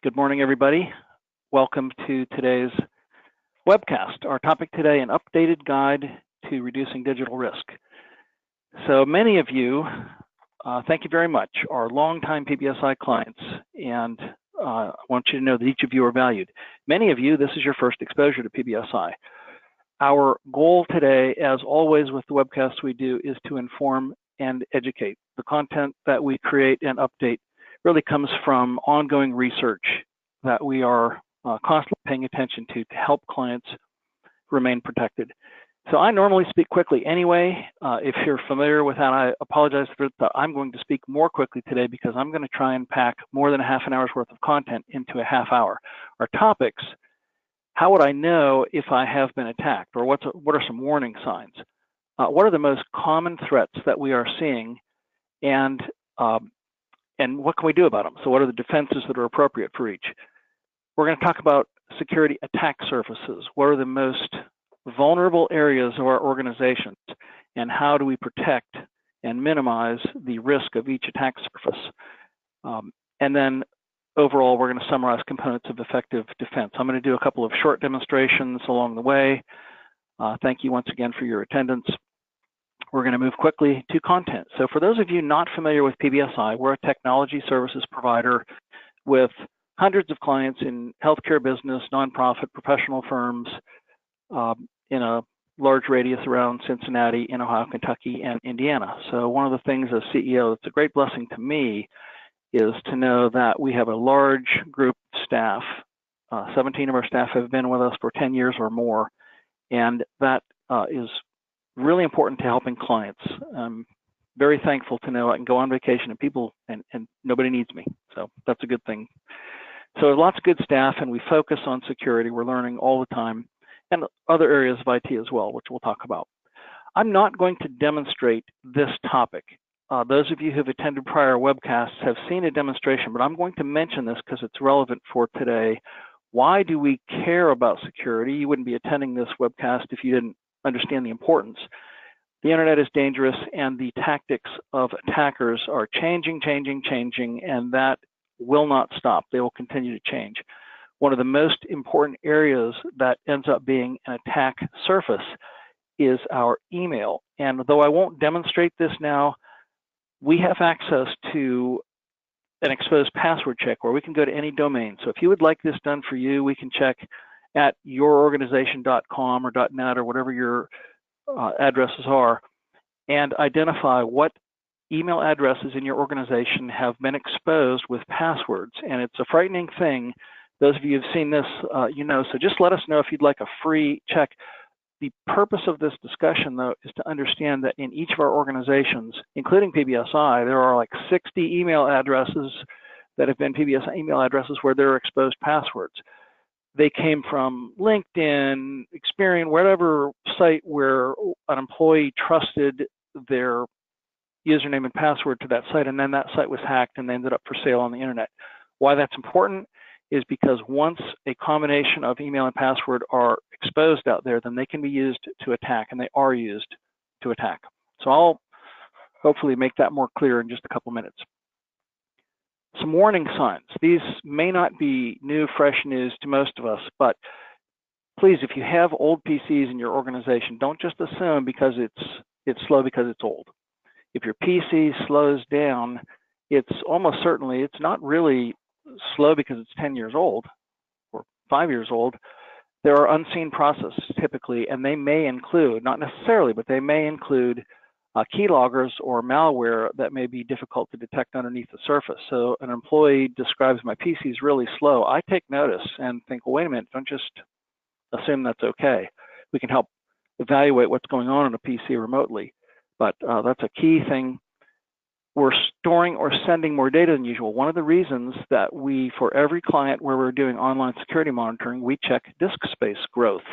Good morning, everybody. Welcome to today's webcast. Our topic today, an updated guide to reducing digital risk. So many of you, thank you very much, are longtime PBSI clients, and I want you to know that each of you are valued. Many of you, this is your first exposure to PBSI. Our goal today, as always with the webcasts we do, is to inform and educate. The content that we create and update really comes from ongoing research that we are constantly paying attention to help clients remain protected. So I normally speak quickly anyway. If you're familiar with that, I apologize for that. I'm going to speak more quickly today because I'm going to try and pack more than a half an hour's worth of content into a half hour. Our topics: how would I know if I have been attacked, or what are some warning signs? What are the most common threats that we are seeing, and what can we do about them? So what are the defenses that are appropriate for each? We're going to talk about security attack surfaces. What are the most vulnerable areas of our organizations, and how do we protect and minimize the risk of each attack surface? And then overall, we're going to summarize components of effective defense. I'm going to do a couple of short demonstrations along the way. Thank you once again for your attendance. We're going to move quickly to content. So for those of you not familiar with PBSI, we're a technology services provider with hundreds of clients in healthcare business, nonprofit, professional firms, in a large radius around Cincinnati, in Ohio, Kentucky, and Indiana. So one of the things as CEO that's a great blessing to me is to know that we have a large group of staff. 17 of our staff have been with us for 10 years or more, and that is really important to helping clients. I'm very thankful to know I can go on vacation and nobody needs me. So that's a good thing. So lots of good staff, and we focus on security. We're learning all the time, and other areas of IT as well, which we'll talk about. I'm not going to demonstrate this topic. Those of you who've attended prior webcasts have seen a demonstration, but I'm going to mention this because it's relevant for today. Why do we care about security? You wouldn't be attending this webcast if you didn't understand the importance. The internet is dangerous, and the tactics of attackers are changing, and that will not stop. They will continue to change. One of the most important areas that ends up being an attack surface is our email. And though I won't demonstrate this now, we have access to an exposed password check where we can go to any domain. So if you would like this done for you, we can check at yourorganization.com or .net or whatever your addresses are, and identify what email addresses in your organization have been exposed with passwords. And it's a frightening thing. Those of you who've seen this, you know, so just let us know if you'd like a free check. The purpose of this discussion, though, is to understand that in each of our organizations, including PBSI, there are like 60 email addresses that have been PBSI email addresses where there are exposed passwords. They came from LinkedIn, Experian, whatever site where an employee trusted their username and password to that site, and then that site was hacked and they ended up for sale on the internet. Why that's important is because once a combination of email and password are exposed out there, then they can be used to attack, and they are used to attack. So I'll hopefully make that more clear in just a couple minutes. Some warning signs. These may not be new, fresh news to most of us, but please, if you have old PCs in your organization, don't just assume because it's slow because it's old. If your PC slows down, it's almost certainly, it's not really slow because it's 10 years old or 5 years old. There are unseen processes typically, and they may include, not necessarily, but they may include keyloggers or malware that may be difficult to detect underneath the surface. So an employee describes, my PC is really slow. I take notice and think, well, wait a minute, don't just assume that's okay. We can help evaluate what's going on a PC remotely, but that's a key thing. We're storing or sending more data than usual. One of the reasons that we, for every client where we're doing online security monitoring, we check disk space growth.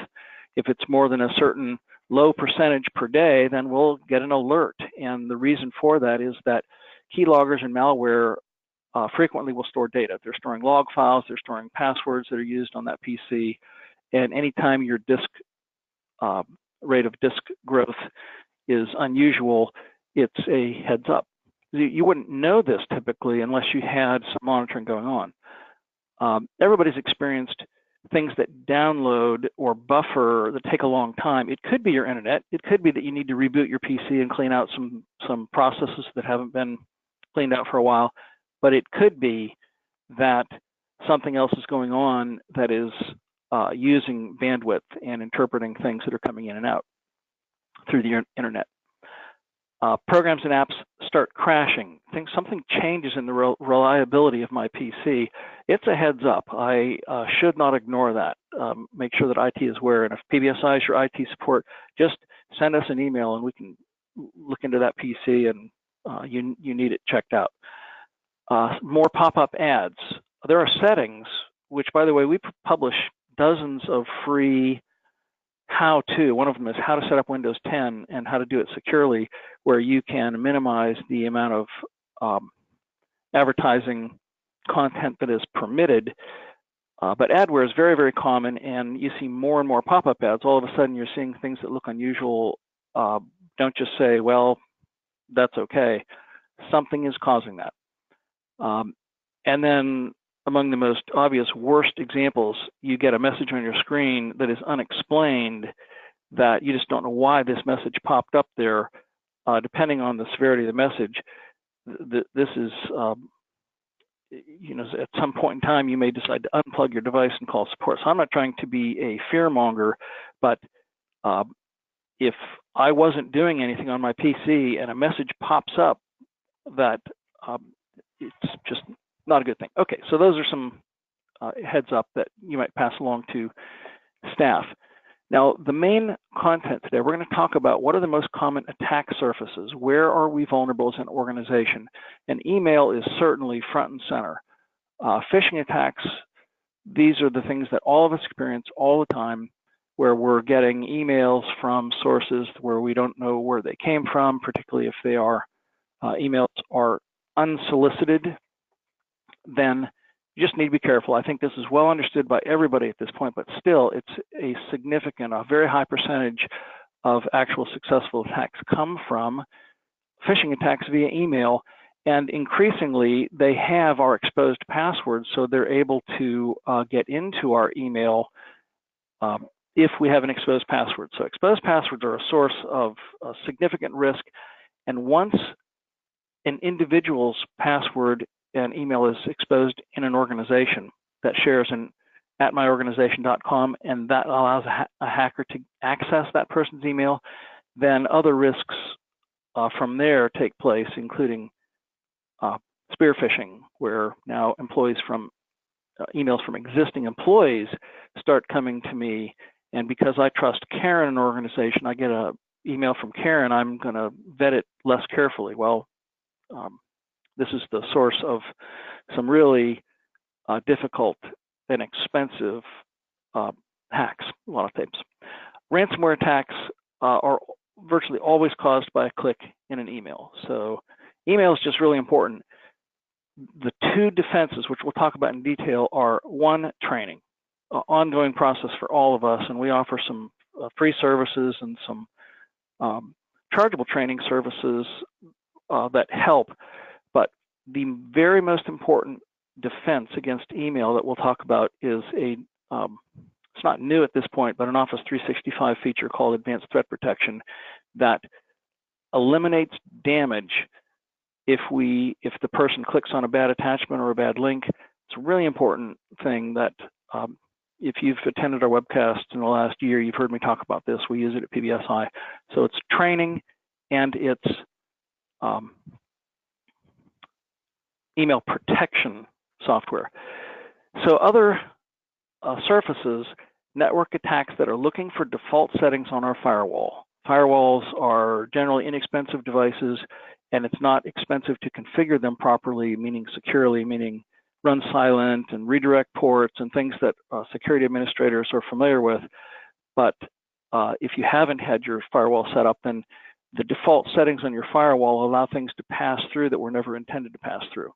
If it's more than a certain low percentage per day, then we'll get an alert. And the reason for that is that keyloggers and malware frequently will store data. They're storing log files, they're storing passwords that are used on that PC. And anytime your disk rate of disk growth is unusual, it's a heads up. You wouldn't know this typically unless you had some monitoring going on. Everybody's experienced things that download or buffer that take a long time. It could be your internet. It could be that you need to reboot your PC and clean out some processes that haven't been cleaned out for a while. But it could be that something else is going on that is using bandwidth and interpreting things that are coming in and out through the internet. Programs and apps start crashing. Something changes in the reliability of my PC. It's a heads up. I should not ignore that. Make sure that IT is aware. And if PBSI is your IT support, just send us an email and we can look into that PC and you need it checked out. More pop-up ads. There are settings, which, by the way, we publish dozens of free how-to. One of them is how to set up Windows 10 and how to do it securely, where you can minimize the amount of advertising content that is permitted. But adware is very, very common, and you see more and more pop-up ads. All of a sudden, you're seeing things that look unusual. Don't just say, well, that's okay. Something is causing that. And then among the most obvious worst examples, you get a message on your screen that is unexplained, that you just don't know why this message popped up there. Depending on the severity of the message, this is, at some point in time, you may decide to unplug your device and call support. So I'm not trying to be a fearmonger, but if I wasn't doing anything on my PC and a message pops up, that it's just not a good thing. Okay, so those are some heads up that you might pass along to staff. Now, the main content today, we're going to talk about what are the most common attack surfaces, where are we vulnerable as an organization, and email is certainly front and center. Phishing attacks, these are the things that all of us experience all the time, where we're getting emails from sources where we don't know where they came from, particularly if they are emails are unsolicited. Then you just need to be careful. I think this is well understood by everybody at this point, but still it's a significant, a very high percentage of actual successful attacks come from phishing attacks via email, and increasingly they have our exposed passwords, so they're able to get into our email if we have an exposed password. So exposed passwords are a source of significant risk, and once an individual's password and email is exposed in an organization that shares an @myorganization.com, and that allows a hacker to access that person's email, then other risks from there take place, including spear phishing, where now employees from emails from existing employees start coming to me, and because I trust Karen in an organization, I get an email from Karen, I'm going to vet it less carefully. Well, this is the source of some really difficult and expensive hacks, a lot of times. Ransomware attacks are virtually always caused by a click in an email. So email is just really important. The two defenses, which we'll talk about in detail, are one, training, ongoing process for all of us, and we offer some free services and some chargeable training services that help. But the very most important defense against email that we'll talk about is it's not new at this point, but an Office 365 feature called Advanced Threat Protection that eliminates damage if the person clicks on a bad attachment or a bad link. It's a really important thing that if you've attended our webcast in the last year, you've heard me talk about this. We use it at PBSI. So it's training and it's email protection software. So other surfaces, network attacks that are looking for default settings on our firewall. Firewalls are generally inexpensive devices, and it's not expensive to configure them properly, meaning securely, meaning run silent and redirect ports and things that security administrators are familiar with. But if you haven't had your firewall set up, then the default settings on your firewall allow things to pass through that were never intended to pass through.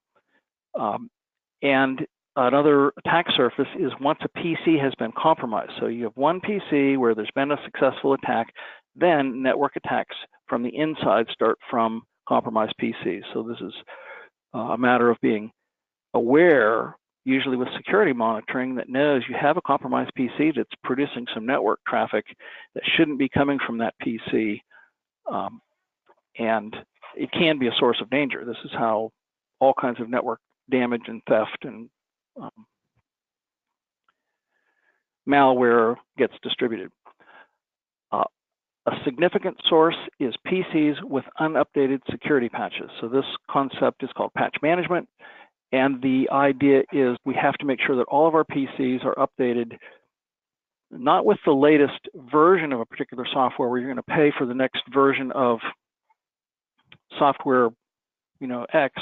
And another attack surface is once a PC has been compromised. So you have one PC where there's been a successful attack, then network attacks from the inside start from compromised PCs. So this is a matter of being aware usually with security monitoring, that knows you have a compromised PC that's producing some network traffic that shouldn't be coming from that PC. And it can be a source of danger. This is how all kinds of network damage and theft and malware gets distributed. A significant source is PCs with unupdated security patches. So this concept is called patch management. And the idea is we have to make sure that all of our PCs are updated, not with the latest version of a particular software where you're going to pay for the next version of software, X,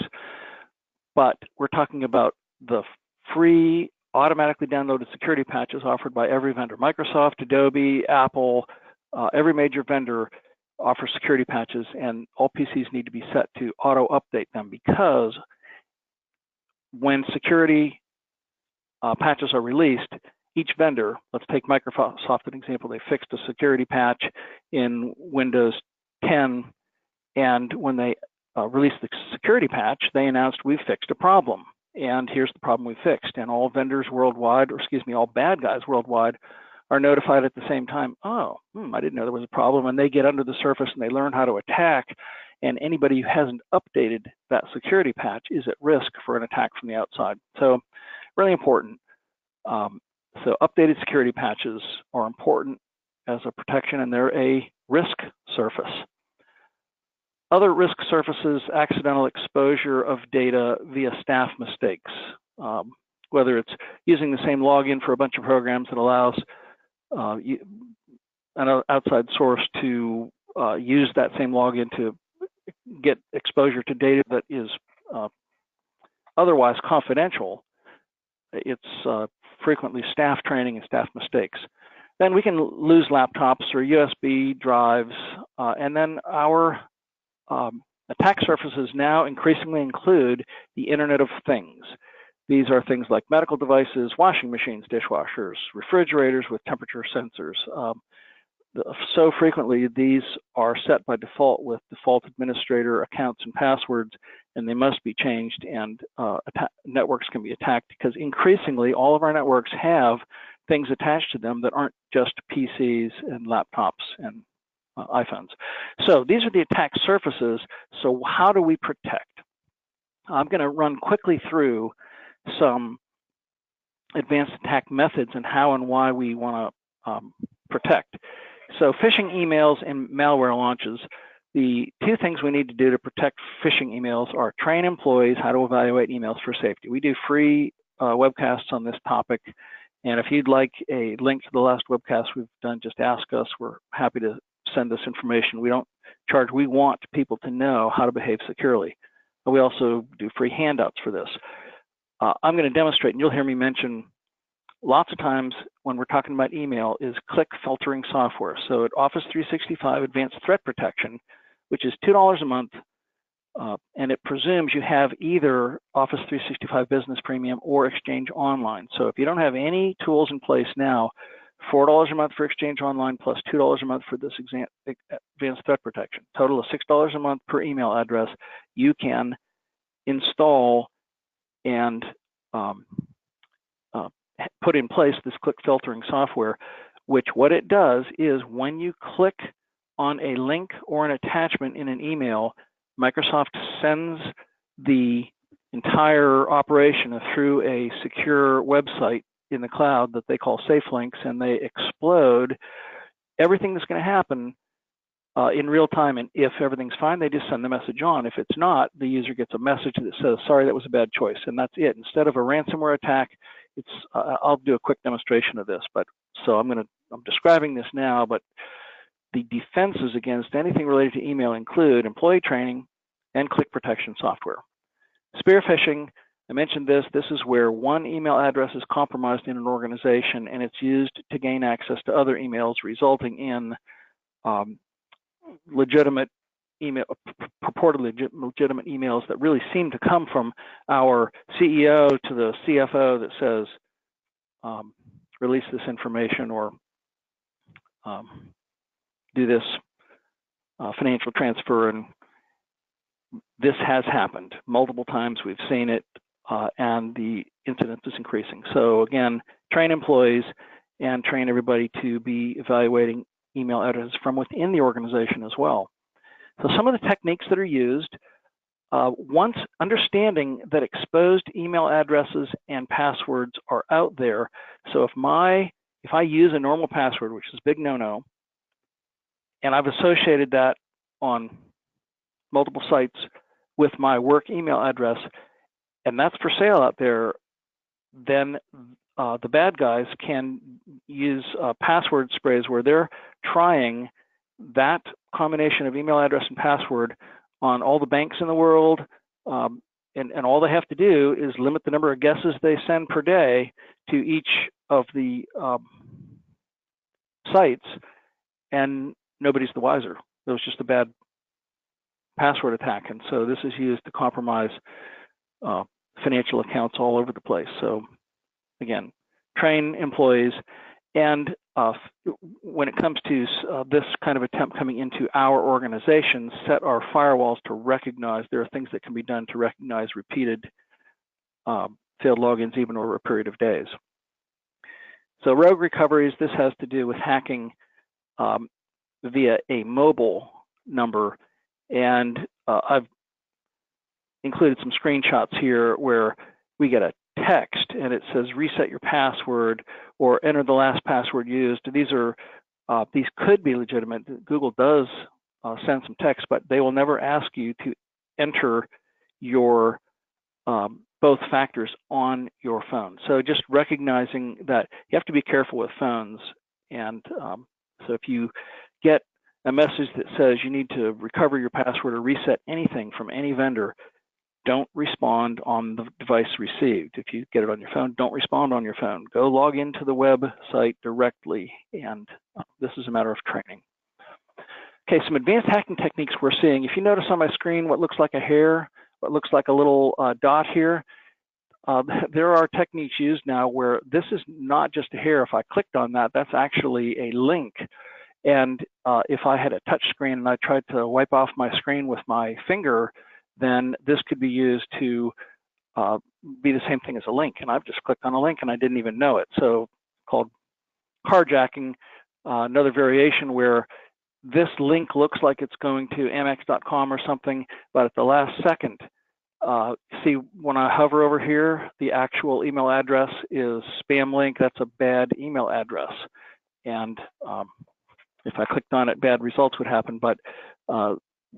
but we're talking about the free automatically downloaded security patches offered by every vendor. Microsoft, Adobe, Apple, every major vendor offers security patches, and all PCs need to be set to auto-update them, because when security patches are released, each vendor, let's take Microsoft as an example, they fixed a security patch in Windows 10, and when they released the security patch, they announced, we've fixed a problem, and here's the problem we fixed. And all vendors worldwide, or excuse me, all bad guys worldwide are notified at the same time. Oh, I didn't know there was a problem. And they get under the surface and they learn how to attack. And anybody who hasn't updated that security patch is at risk for an attack from the outside. So really important. So updated security patches are important as a protection, and they're a risk surface. Other risk surfaces: accidental exposure of data via staff mistakes, whether it's using the same login for a bunch of programs that allows an outside source to use that same login to get exposure to data that is otherwise confidential. It's frequently staff training and staff mistakes. Then we can lose laptops or USB drives, and then our attack surfaces now increasingly include the Internet of Things. These are things like medical devices, washing machines, dishwashers, refrigerators with temperature sensors. So frequently, these are set by default with default administrator accounts and passwords, and they must be changed, and networks can be attacked because increasingly all of our networks have things attached to them that aren't just PCs and laptops and iPhones. So these are the attack surfaces. So how do we protect? I'm going to run quickly through some advanced attack methods and how and why we want to protect. So phishing emails and malware launches. The two things we need to do to protect phishing emails are train employees how to evaluate emails for safety. We do free webcasts on this topic, and if you'd like a link to the last webcast we've done, just ask us. We're happy to send this information. We don't charge. We want people to know how to behave securely. But we also do free handouts for this. I'm going to demonstrate, and you'll hear me mention lots of times when we're talking about email, is click filtering software. So at Office 365 Advanced Threat Protection, which is $2 a month, and it presumes you have either Office 365 Business Premium or Exchange Online. So if you don't have any tools in place now, $4 a month for Exchange Online plus $2 a month for this Advanced Threat Protection. Total of $6 a month per email address. You can install and put in place this click filtering software, which what it does is when you click on a link or an attachment in an email, Microsoft sends the entire operation through a secure website in the cloud that they call safe links, and they explode everything that's going to happen in real time. And if everything's fine, they just send the message on. If it's not, the user gets a message that says, sorry, that was a bad choice, and that's it. Instead of a ransomware attack, it's I'll do a quick demonstration of this, but so I'm describing this now, but the defenses against anything related to email include employee training and click protection software. Spear phishing, I mentioned this. This is where one email address is compromised in an organization, and it's used to gain access to other emails, resulting in legitimate email, purportedly legitimate emails that really seem to come from our CEO to the CFO that says, release this information or do this financial transfer. And this has happened multiple times. We've seen it. and the incidence is increasing. So again, train employees and train everybody to be evaluating email addresses from within the organization as well. So some of the techniques that are used, once understanding that exposed email addresses and passwords are out there. So if I use a normal password, which is a big no-no, and I've associated that on multiple sites with my work email address, and that's for sale out there, then the bad guys can use password sprays where they're trying that combination of email address and password on all the banks in the world, and all they have to do is limit the number of guesses they send per day to each of the sites, and nobody's the wiser. It was just a bad password attack, and so this is used to compromise financial accounts all over the place. So again, train employees, and when it comes to this kind of attempt coming into our organization, set our firewalls to recognize there are things that can be done to recognize repeated failed logins even over a period of days. So rogue recoveries, this has to do with hacking via a mobile number, and I've included some screenshots here where we get a text and it says reset your password or enter the last password used. These could be legitimate. Google does send some text, but they will never ask you to enter your both factors on your phone. So just recognizing that you have to be careful with phones. And so if you get a message that says you need to recover your password or reset anything from any vendor, don't respond on the device received. If you get it on your phone, don't respond on your phone. Go log into the website directly, and this is a matter of training. Okay, some advanced hacking techniques we're seeing. If you notice on my screen what looks like a hair, what looks like a little dot here, there are techniques used now where this is not just a hair. If I clicked on that, that's actually a link. And if I had a touch screen and I tried to wipe off my screen with my finger, then this could be used to be the same thing as a link. And I've just clicked on a link and I didn't even know it. So called carjacking, another variation where this link looks like it's going to Amex.com or something, but at the last second, see when I hover over here, the actual email address is spam link. That's a bad email address. And if I clicked on it, bad results would happen. But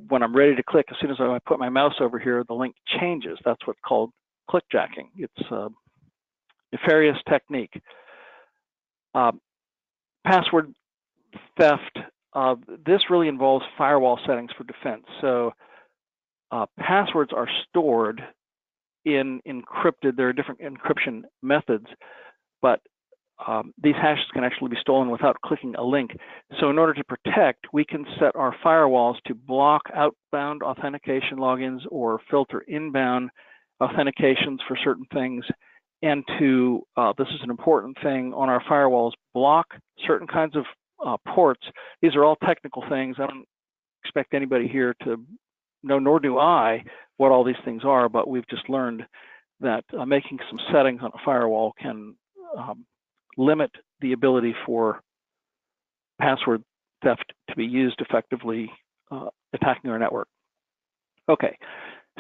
when I'm ready to click, as soon as I put my mouse over here, the link changes. That's what's called clickjacking. It's a nefarious technique. Password theft. This really involves firewall settings for defense. So passwords are stored in encrypted. There are different encryption methods, but these hashes can actually be stolen without clicking a link. So in order to protect, we can set our firewalls to block outbound authentication logins or filter inbound authentications for certain things. And to, this is an important thing on our firewalls, block certain kinds of ports. These are all technical things. I don't expect anybody here to know, nor do I, what all these things are, but we've just learned that making some settings on a firewall can limit the ability for password theft to be used effectively attacking our network. Okay,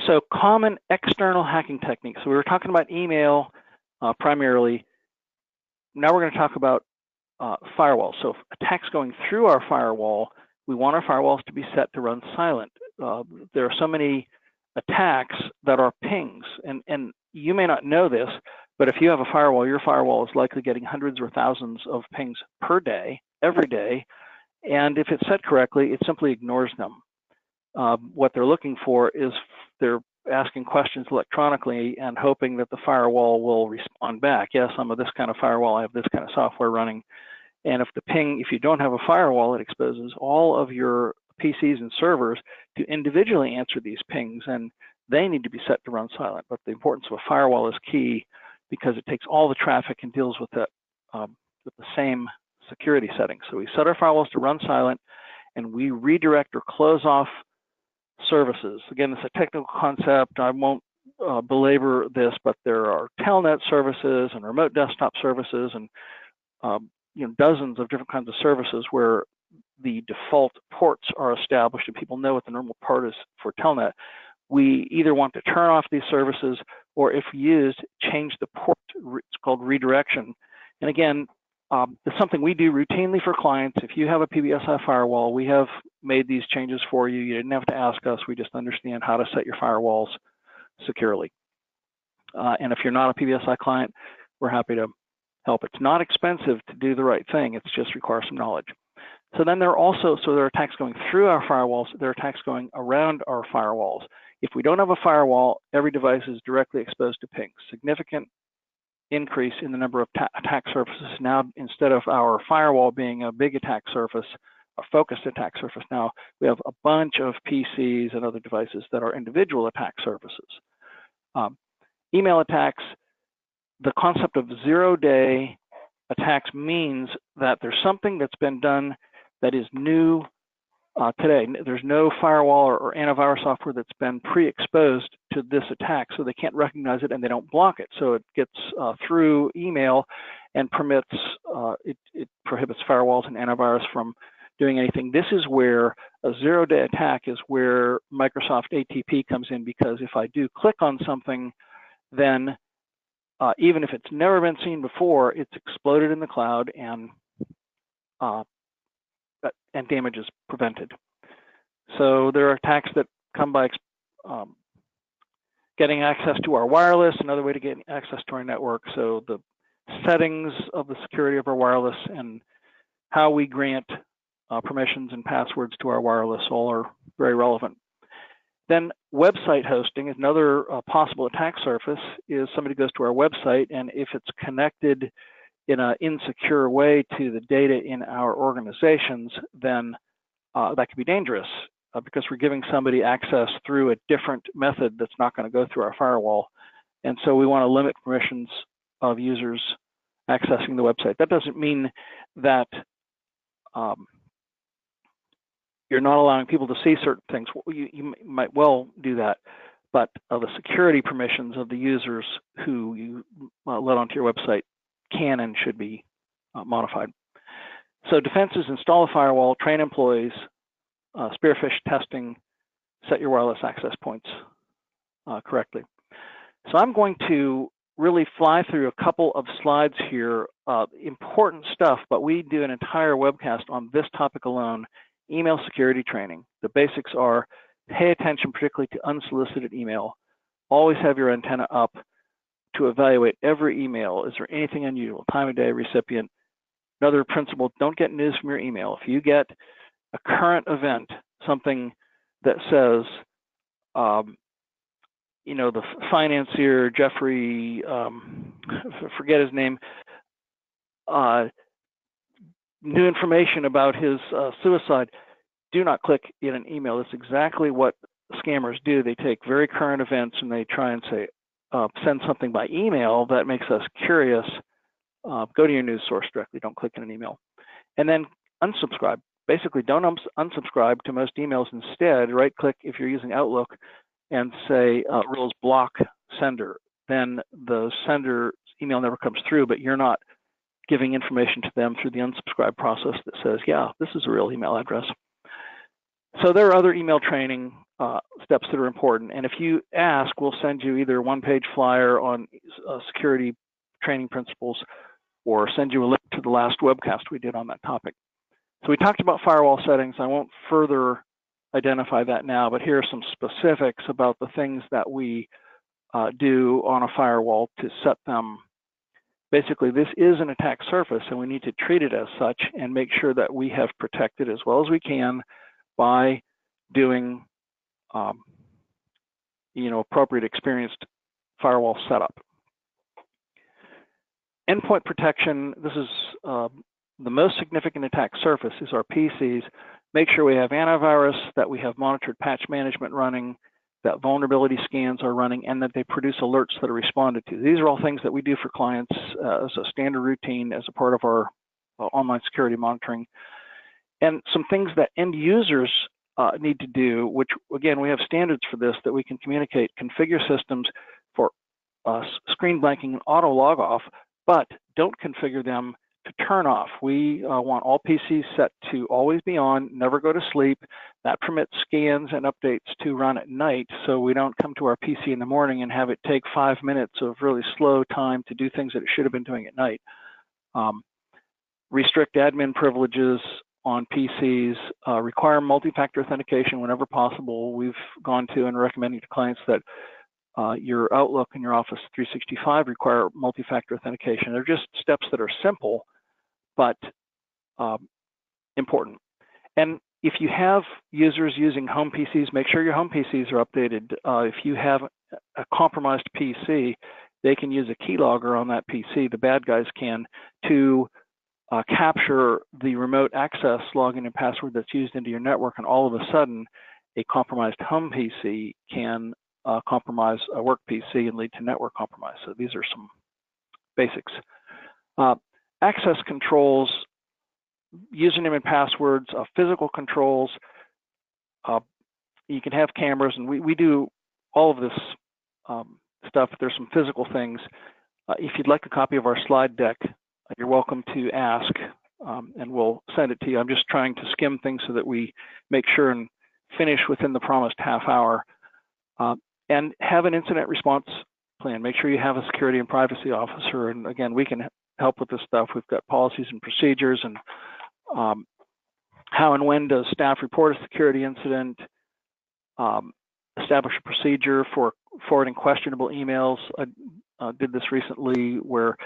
so common external hacking techniques. So we were talking about email primarily. Now we're going to talk about firewalls. So if attacks going through our firewall, we want our firewalls to be set to run silent. There are so many attacks that are pings, and you may not know this, but if you have a firewall, your firewall is likely getting hundreds or thousands of pings per day, every day, and if it's set correctly, it simply ignores them. What they're looking for is they're asking questions electronically and hoping that the firewall will respond back. Yes, I'm of this kind of firewall, I have this kind of software running. And if the ping, if you don't have a firewall, it exposes all of your PCs and servers to individually answer these pings, and they need to be set to run silent. But the importance of a firewall is key because it takes all the traffic and deals with that with the same security settings. So we set our firewalls to run silent, and we redirect or close off services. Again, it's a technical concept. I won't belabor this, but there are telnet services and remote desktop services and dozens of different kinds of services where the default ports are established and people know what the normal port is for telnet. We either want to turn off these services, or if used, change the port. It's called redirection. And again, it's something we do routinely for clients. If you have a PBSI firewall, we have made these changes for you. You didn't have to ask us. We just understand how to set your firewalls securely. And if you're not a PBSI client, we're happy to help. It's not expensive to do the right thing. It just requires some knowledge. So then there are attacks going through our firewalls. There are attacks going around our firewalls. If we don't have a firewall, every device is directly exposed to pings. Significant increase in the number of attack surfaces. Now, instead of our firewall being a big attack surface, a focused attack surface, now we have a bunch of PCs and other devices that are individual attack surfaces. Email attacks, the concept of zero-day attacks means that there's something that's been done that is new today. There's no firewall or antivirus software that's been pre-exposed to this attack, so they can't recognize it and they don't block it. So it gets through email and it prohibits firewalls and antivirus from doing anything. This is where a zero-day attack is where Microsoft ATP comes in, because if I do click on something, then even if it's never been seen before, it's exploded in the cloud and damage is prevented. So there are attacks that come by getting access to our wireless, another way to get access to our network. So the settings of the security of our wireless and how we grant permissions and passwords to our wireless all are very relevant. Then website hosting is another possible attack surface. Is somebody goes to our website, and if it's connected in an insecure way to the data in our organizations, then that could be dangerous because we're giving somebody access through a different method that's not going to go through our firewall. And so we want to limit permissions of users accessing the website. That doesn't mean that you're not allowing people to see certain things. You might well do that, but the security permissions of the users who you let onto your website can and should be modified. So defenses: install a firewall, train employees, spearfish testing, set your wireless access points correctly. So I'm going to really fly through a couple of slides here, important stuff, but we do an entire webcast on this topic alone. Email security training. The basics are: pay attention particularly to unsolicited email. Always have your antenna up to evaluate every email. Is there anything unusual? Time of day, recipient. Another principle: don't get news from your email. If you get a current event, something that says, the financier, Jeffrey, forget his name, new information about his suicide, do not click in an email. That's exactly what scammers do. They take very current events and they try and say, send something by email that makes us curious. Go to your news source directly. Don't click in an email. And then unsubscribe. Basically, don't unsubscribe to most emails. Instead, right-click if you're using Outlook and say rules block sender. Then the sender's email never comes through, but you're not giving information to them through the unsubscribe process that says, yeah, this is a real email address. So there are other email training steps that are important. And if you ask, we'll send you either a one-page flyer on security training principles or send you a link to the last webcast we did on that topic. So we talked about firewall settings. I won't further identify that now, but here are some specifics about the things that we do on a firewall to set them. Basically, this is an attack surface, and we need to treat it as such and make sure that we have protected as well as we can by doing, appropriate experienced firewall setup. Endpoint protection. This is the most significant attack surface is our PCs. Make sure we have antivirus, that we have monitored patch management running, that vulnerability scans are running, and that they produce alerts that are responded to. These are all things that we do for clients as a standard routine as a part of our online security monitoring. And some things that end users need to do, which again, we have standards for this that we can communicate, configure systems for screen blanking and auto log off, but don't configure them to turn off. We want all PCs set to always be on, never go to sleep. That permits scans and updates to run at night, so we don't come to our PC in the morning and have it take 5 minutes of really slow time to do things that it should have been doing at night. Restrict admin privileges on PCs, require multi-factor authentication whenever possible. We've gone to and recommending to clients that your Outlook and your Office 365 require multi-factor authentication. They're just steps that are simple, but important. And if you have users using home PCs, make sure your home PCs are updated. If you have a compromised PC, they can use a keylogger on that PC, the bad guys can, to capture the remote access login and password that's used into your network, and all of a sudden, a compromised home PC can compromise a work PC and lead to network compromise. So these are some basics. Access controls, username and passwords, physical controls. You can have cameras, and we do all of this stuff. There's some physical things. If you'd like a copy of our slide deck, you're welcome to ask, and we'll send it to you. I'm just trying to skim things so that we make sure and finish within the promised half hour. And have an incident response plan. Make sure you have a security and privacy officer. And again, we can help with this stuff. We've got policies and procedures, and how and when does staff report a security incident, establish a procedure for forwarding questionable emails. I did this recently where,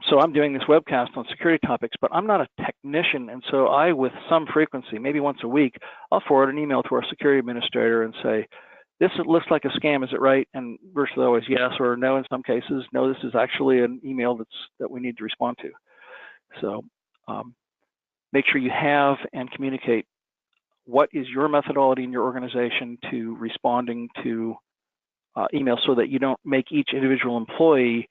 so I'm doing this webcast on security topics, but I'm not a technician, and so I, with some frequency, maybe once a week, I'll forward an email to our security administrator and say, this looks like a scam, is it right? And virtually always yes or no in some cases. No, this is actually an email that we need to respond to. So make sure you have and communicate what is your methodology in your organization to responding to emails, so that you don't make each individual employee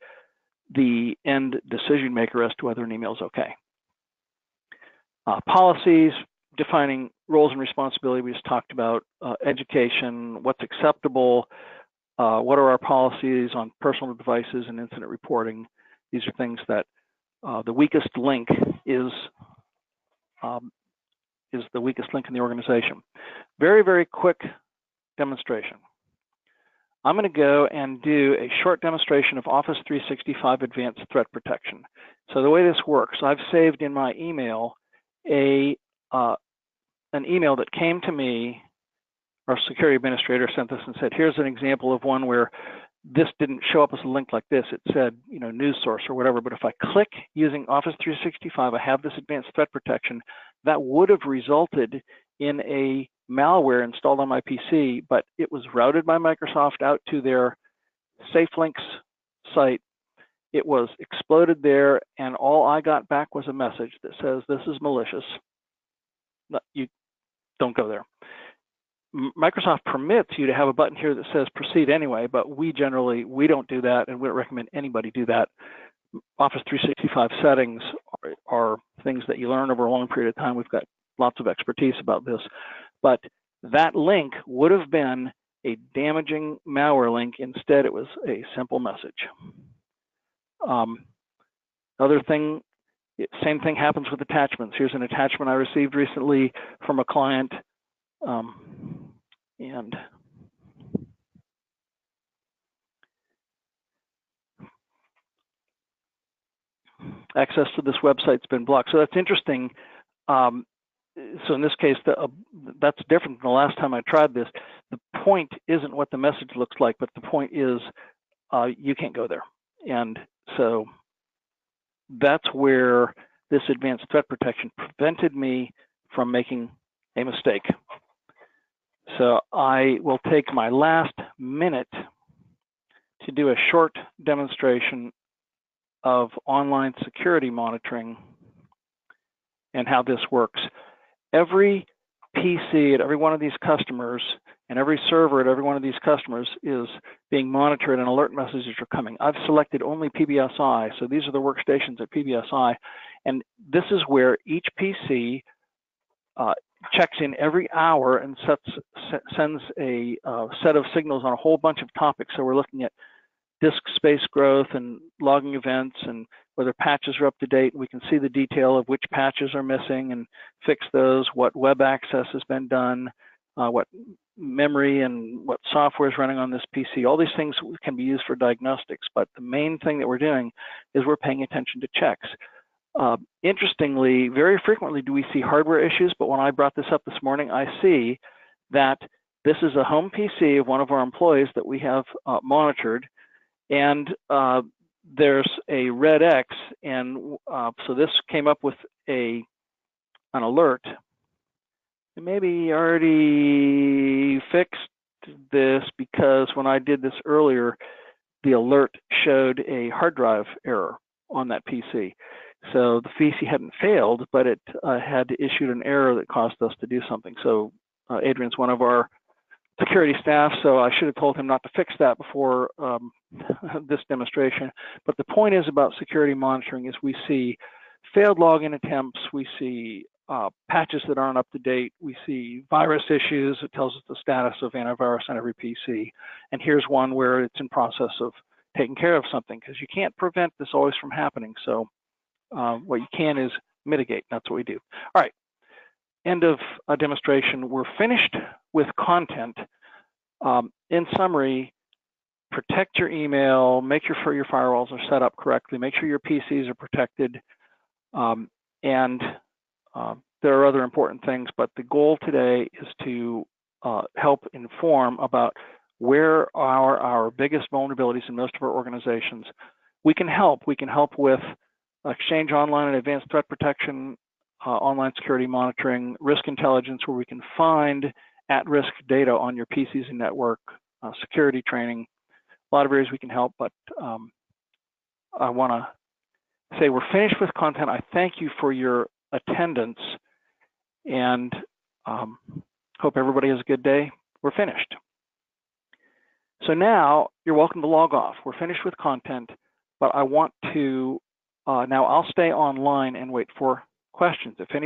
the end decision maker as to whether an email is okay. Policies, defining roles and responsibility, we just talked about. Education, what's acceptable, what are our policies on personal devices and incident reporting. These are things that the weakest link is the weakest link in the organization. Very, very quick demonstration. I'm going to go and do a short demonstration of Office 365 Advanced Threat Protection. So the way this works, I've saved in my email an email that came to me. Our security administrator sent this and said, here's an example of one where this didn't show up as a link like this. It said, news source or whatever. But if I click using Office 365, I have this advanced threat protection. That would have resulted in a malware installed on my PC, but it was routed by Microsoft out to their SafeLinks site. It was exploded there, and all I got back was a message that says, this is malicious. You don't go there. Microsoft permits you to have a button here that says proceed anyway, but we don't do that, and we don't recommend anybody do that. Office 365 settings are things that you learn over a long period of time. We've got lots of expertise about this, but that link would have been a damaging malware link. Instead, it was a simple message. Other thing, same thing happens with attachments. Here's an attachment I received recently from a client, and access to this website's been blocked. So that's interesting. So in this case, that's different than the last time I tried this. The point isn't what the message looks like, but the point is you can't go there. And so that's where this advanced threat protection prevented me from making a mistake. So I will take my last minute to do a short demonstration of online security monitoring and how this works. Every PC at every one of these customers and every server at every one of these customers is being monitored, and alert messages are coming. I've selected only PBSI, so these are the workstations at PBSI, and this is where each PC checks in every hour and sends a set of signals on a whole bunch of topics. So we're looking at disk space growth and logging events and whether patches are up to date. We can see the detail of which patches are missing and fix those, what web access has been done, what memory and what software is running on this PC. All these things can be used for diagnostics, but the main thing that we're doing is we're paying attention to checks. Interestingly, very frequently do we see hardware issues, but when I brought this up this morning, I see that this is a home PC of one of our employees that we have monitored, and there's a red X, and so this came up with an alert. Maybe already fixed this, because when I did this earlier, the alert showed a hard drive error on that PC. So the PC hadn't failed, but it had issued an error that caused us to do something. So Adrian's one of our security staff, so I should have told him not to fix that before this demonstration. But the point is about security monitoring is we see failed login attempts, we see patches that aren't up to date, we see virus issues. It tells us the status of antivirus on every PC. And here's one where it's in process of taking care of something, because you can't prevent this always from happening. So what you can is mitigate. That's what we do. All right, end of demonstration. We're finished with content. In summary, protect your email, make sure your firewalls are set up correctly, make sure your PCs are protected, and there are other important things, but the goal today is to help inform about where are our biggest vulnerabilities in most of our organizations. We can help with Exchange Online and Advanced Threat Protection, online security monitoring, risk intelligence, where we can find at-risk data on your PCs and network, security training, a lot of areas we can help, but I want to say we're finished with content. I thank you for your attendance, and hope everybody has a good day. We're finished. So now you're welcome to log off. We're finished with content, but I want to, now I'll stay online and wait for questions. If anybody